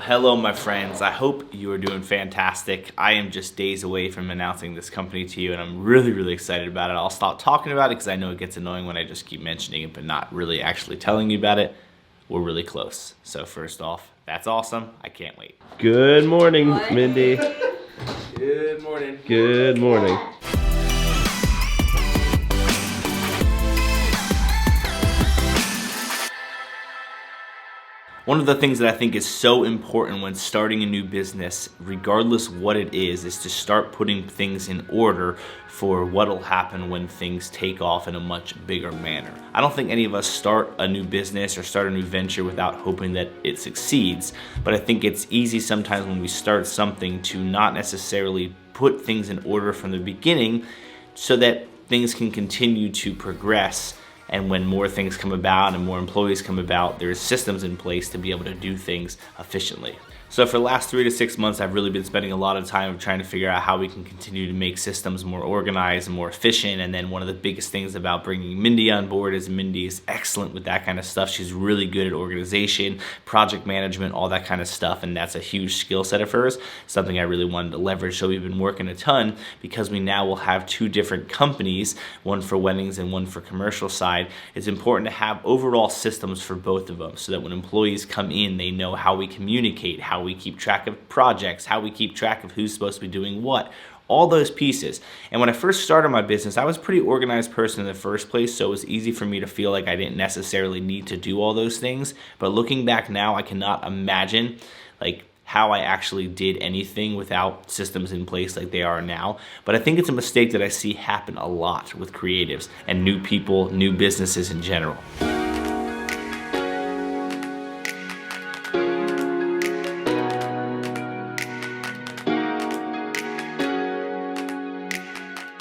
Hello my friends, I hope you are doing fantastic. I am just days away from announcing this company to you and I'm really excited about it. I'll stop talking about it because I know it gets annoying when I just keep mentioning it but not really actually telling you about it. We're really close. So first off, that's awesome. I can't wait. Good morning, Mindy. Good morning. Good morning. One of the things that I think is so important when starting a new business, regardless what it is to start putting things in order for what'll happen when things take off in a much bigger manner. I don't think any of us start a new business or start a new venture without hoping that it succeeds, but I think it's easy sometimes when we start something to not necessarily put things in order from the beginning so that things can continue to progress. And when more things come about and more employees come about, there's systems in place to be able to do things efficiently. So for the last 3 to 6 months, I've really been spending a lot of time trying to figure out how we can continue to make systems more organized and more efficient. And then one of the biggest things about bringing Mindy on board is Mindy is excellent with that kind of stuff. She's really good at organization, project management, all that kind of stuff. And that's a huge skill set of hers, something I really wanted to leverage. So we've been working a ton because we now will have 2 different companies, one for weddings and one for commercial side. It's important to have overall systems for both of them so that when employees come in, they know how we communicate, how we keep track of projects, how we keep track of who's supposed to be doing what, all those pieces. And when I first started my business, I was a pretty organized person in the first place, so it was easy for me to feel like I didn't necessarily need to do all those things. But looking back now, I cannot imagine how I actually did anything without systems in place like they are now. But I think it's a mistake that I see happen a lot with creatives and new people, new businesses in general.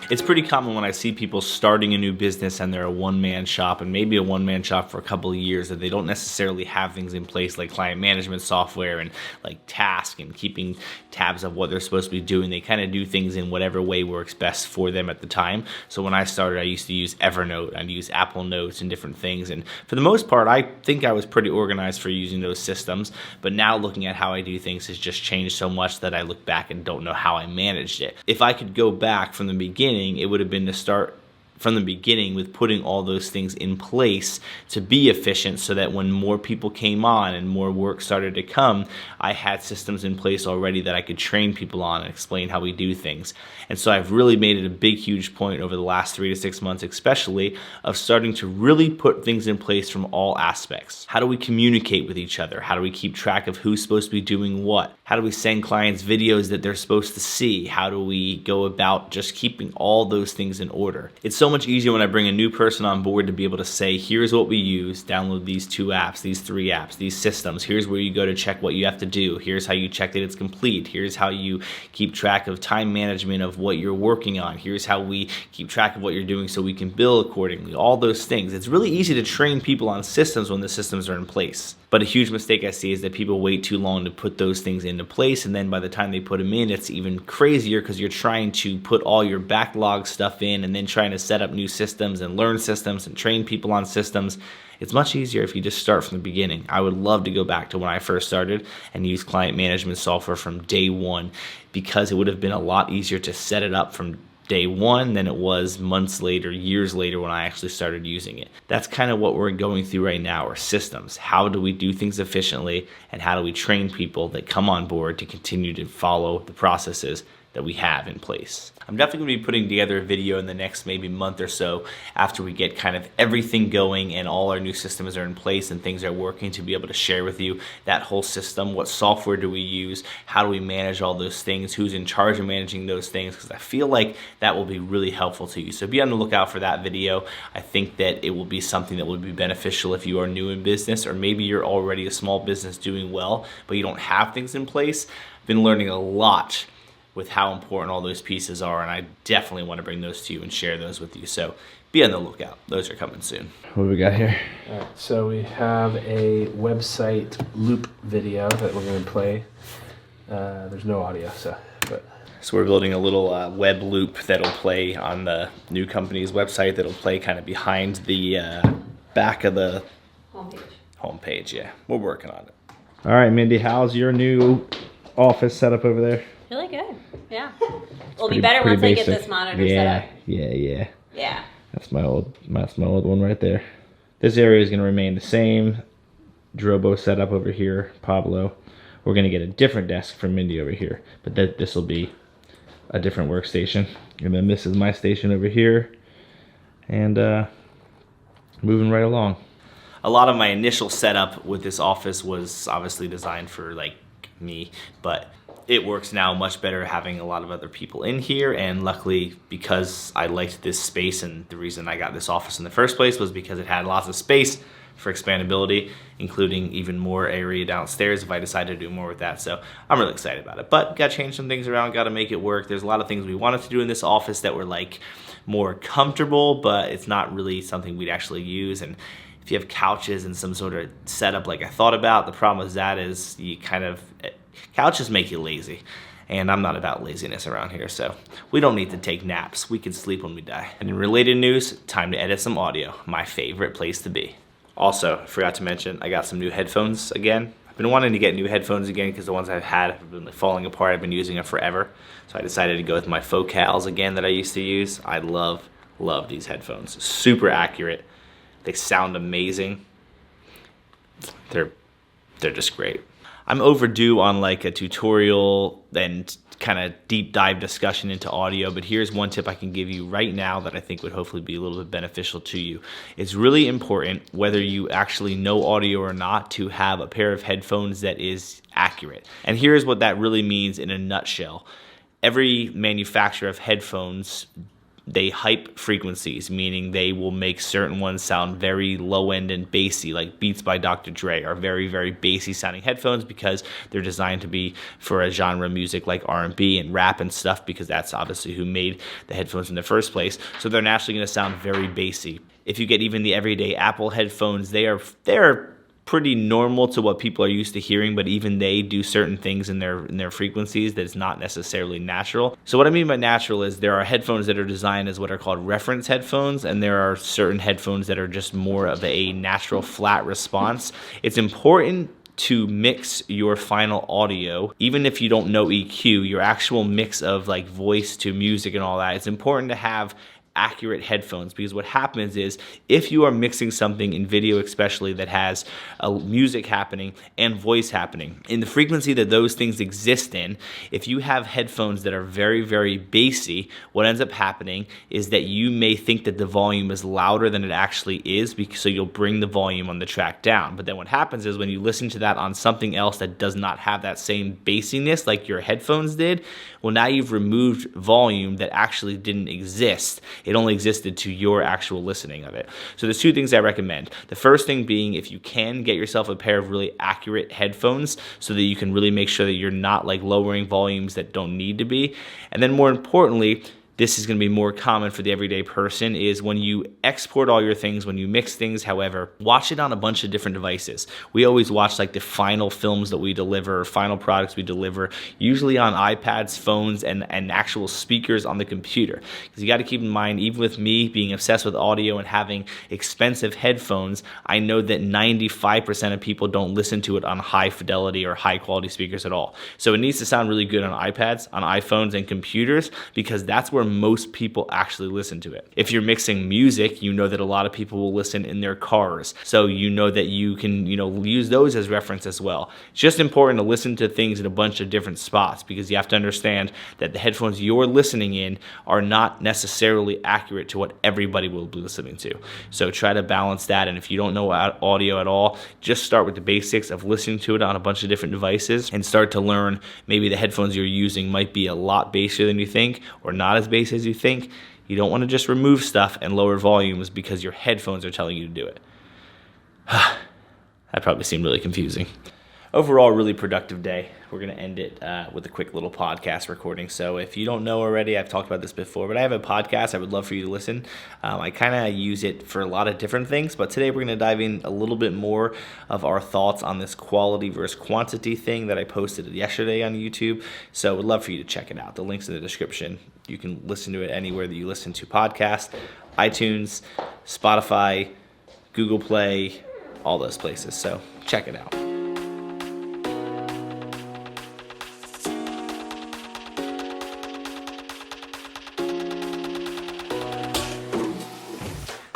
It's pretty common when I see people starting a new business and they're a one-man shop and maybe a one-man shop for a couple of years that they don't necessarily have things in place like client management software and like tasks and keeping tabs of what they're supposed to be doing. They kind of do things in whatever way works best for them at the time. So when I started, I used to use Evernote, I'd use Apple Notes and different things. And for the most part, I think I was pretty organized for using those systems. But now looking at how I do things has just changed so much that I look back and don't know how I managed it. If I could go back from the beginning, it would have been to start from the beginning with putting all those things in place to be efficient so that when more people came on and more work started to come, I had systems in place already that I could train people on and explain how we do things. And so I've really made it a big, huge point over the last 3 to 6 months especially of starting to really put things in place from all aspects. How do we communicate with each other? How do we keep track of who's supposed to be doing what? How do we send clients videos that they're supposed to see? How do we go about just keeping all those things in order? It's so much easier when I bring a new person on board to be able to say, here's what we use, download these 2 apps, these 3 apps, these systems, here's where you go to check what you have to do, here's how you check that it's complete, here's how you keep track of time management of what you're working on, here's how we keep track of what you're doing so we can bill accordingly, all those things. It's really easy to train people on systems when the systems are in place. But a huge mistake I see is that people wait too long to put those things into place, and then by the time they put them in, it's even crazier because you're trying to put all your backlog stuff in and then trying to set up new systems and learn systems and train people on systems. It's much easier if you just start from the beginning. I would love to go back to when I first started and use client management software from day one because it would have been a lot easier to set it up from day one than it was months later, years later when I actually started using it. That's kind of what we're going through right now, are systems. How do we do things efficiently and how do we train people that come on board to continue to follow the processes that we have in place. I'm definitely going to be putting together a video in the next maybe month or so after we get kind of everything going and all our new systems are in place and things are working to be able to share with you that whole system. What software do we use? How do we manage all those things? Who's in charge of managing those things? Because I feel like that will be really helpful to you. So be on the lookout for that video. I think that it will be something that would be beneficial if you are new in business or maybe you're already a small business doing well, but you don't have things in place. I've been learning a lot with how important all those pieces are, and I definitely want to bring those to you and share those with you. So be on the lookout. Those are coming soon. What do we got here? All right, so we have a website loop video that we're going to play. There's no audio, so we're building a little web loop that'll play on the new company's website that'll play kind of behind the back of the homepage. Yeah, we're working on it. All right, Mindy, how's your new office setup over there? Really good. Yeah. It'll be better once I get this monitor set up. Yeah. Yeah. That's my old one right there. This area is going to remain the same. Drobo setup over here, Pablo. We're going to get a different desk for Mindy over here, but this will be a different workstation. And then this is my station over here. And moving right along. A lot of my initial setup with this office was obviously designed for like me, but it works now much better having a lot of other people in here. And luckily, because I liked this space, and the reason I got this office in the first place was because it had lots of space for expandability, including even more area downstairs if I decide to do more with that. So I'm really excited about it, but got to change some things around, got to make it work. There's a lot of things we wanted to do in this office that were like more comfortable, but it's not really something we'd actually use. And if you have couches and some sort of setup like I thought about, the problem with that is couches make you lazy. And I'm not about laziness around here, so we don't need to take naps. We can sleep when we die. And in related news, time to edit some audio. My favorite place to be. Also, I forgot to mention, I got some new headphones again. I've been wanting to get new headphones again because the ones I've had have been falling apart. I've been using them forever. So I decided to go with my Focals again that I used to use. I love these headphones. Super accurate. They sound amazing. They're just great. I'm overdue on like a tutorial and kind of deep dive discussion into audio, but here's one tip I can give you right now that I think would hopefully be a little bit beneficial to you. It's really important, whether you actually know audio or not, to have a pair of headphones that is accurate. And here's what that really means in a nutshell. Every manufacturer of headphones, they hype frequencies, meaning they will make certain ones sound very low end and bassy, like Beats by Dr. Dre are very, very bassy sounding headphones because they're designed to be for a genre of music like R&B and rap and stuff, because that's obviously who made the headphones in the first place. So they're naturally going to sound very bassy. If you get even the everyday Apple headphones, they're pretty normal to what people are used to hearing, but even they do certain things in their frequencies that's not necessarily natural. So what I mean by natural is there are headphones that are designed as what are called reference headphones, and there are certain headphones that are just more of a natural flat response. It's important to mix your final audio, even if you don't know EQ, your actual mix of like voice to music and all that. It's important to have accurate headphones, because what happens is if you are mixing something in video especially that has music happening and voice happening in the frequency that those things exist in, if you have headphones that are very, very bassy, what ends up happening is that you may think that the volume is louder than it actually is, so you'll bring the volume on the track down. But then what happens is when you listen to that on something else that does not have that same bassiness like your headphones did, well, now you've removed volume that actually didn't exist. It only existed to your actual listening of it. So there's two things I recommend. The first thing being, if you can, get yourself a pair of really accurate headphones so that you can really make sure that you're not like lowering volumes that don't need to be. And then more importantly, this is going to be more common for the everyday person, is when you export all your things, when you mix things, however, watch it on a bunch of different devices. We always watch like the final films that we deliver, final products we deliver, usually on iPads, phones, and actual speakers on the computer. Because you got to keep in mind, even with me being obsessed with audio and having expensive headphones, I know that 95% of people don't listen to it on high fidelity or high quality speakers at all. So it needs to sound really good on iPads, on iPhones, and computers, because that's where most people actually listen to it. If you're mixing music, you know that a lot of people will listen in their cars. So you know that you can, use those as reference as well. It's just important to listen to things in a bunch of different spots, because you have to understand that the headphones you're listening in are not necessarily accurate to what everybody will be listening to. So try to balance that. And if you don't know audio at all, just start with the basics of listening to it on a bunch of different devices and start to learn maybe the headphones you're using might be a lot bassier than you think, or not as bass as you think. You don't want to just remove stuff and lower volumes because your headphones are telling you to do it. That probably seemed really confusing. Overall, really productive day. We're going to end it with a quick little podcast recording. So if you don't know already, I've talked about this before, but I have a podcast I would love for you to listen. I kind of use it for a lot of different things, but today we're going to dive in a little bit more of our thoughts on this quality versus quantity thing that I posted yesterday on YouTube. So I would love for you to check it out. The link's in the description. You can listen to it anywhere that you listen to podcasts, iTunes, Spotify, Google Play, all those places. So check it out.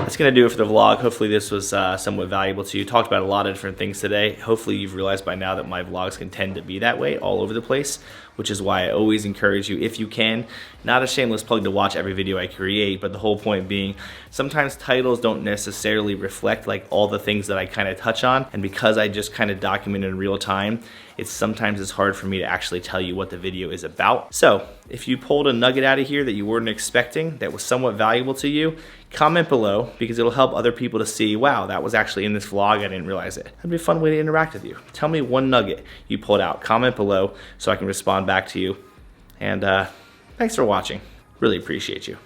That's gonna do it for the vlog. Hopefully this was somewhat valuable to you. Talked about a lot of different things today. Hopefully you've realized by now that my vlogs can tend to be that way, all over the place, which is why I always encourage you, if you can, not a shameless plug to watch every video I create, but the whole point being, sometimes titles don't necessarily reflect like all the things that I kind of touch on, and because I just kind of document in real time, sometimes it's hard for me to actually tell you what the video is about. So if you pulled a nugget out of here that you weren't expecting, that was somewhat valuable to you, comment below, because it'll help other people to see, wow, that was actually in this vlog, I didn't realize it. That'd be a fun way to interact with you. Tell me one nugget you pulled out. Comment below so I can respond back to you. And thanks for watching. Really appreciate you.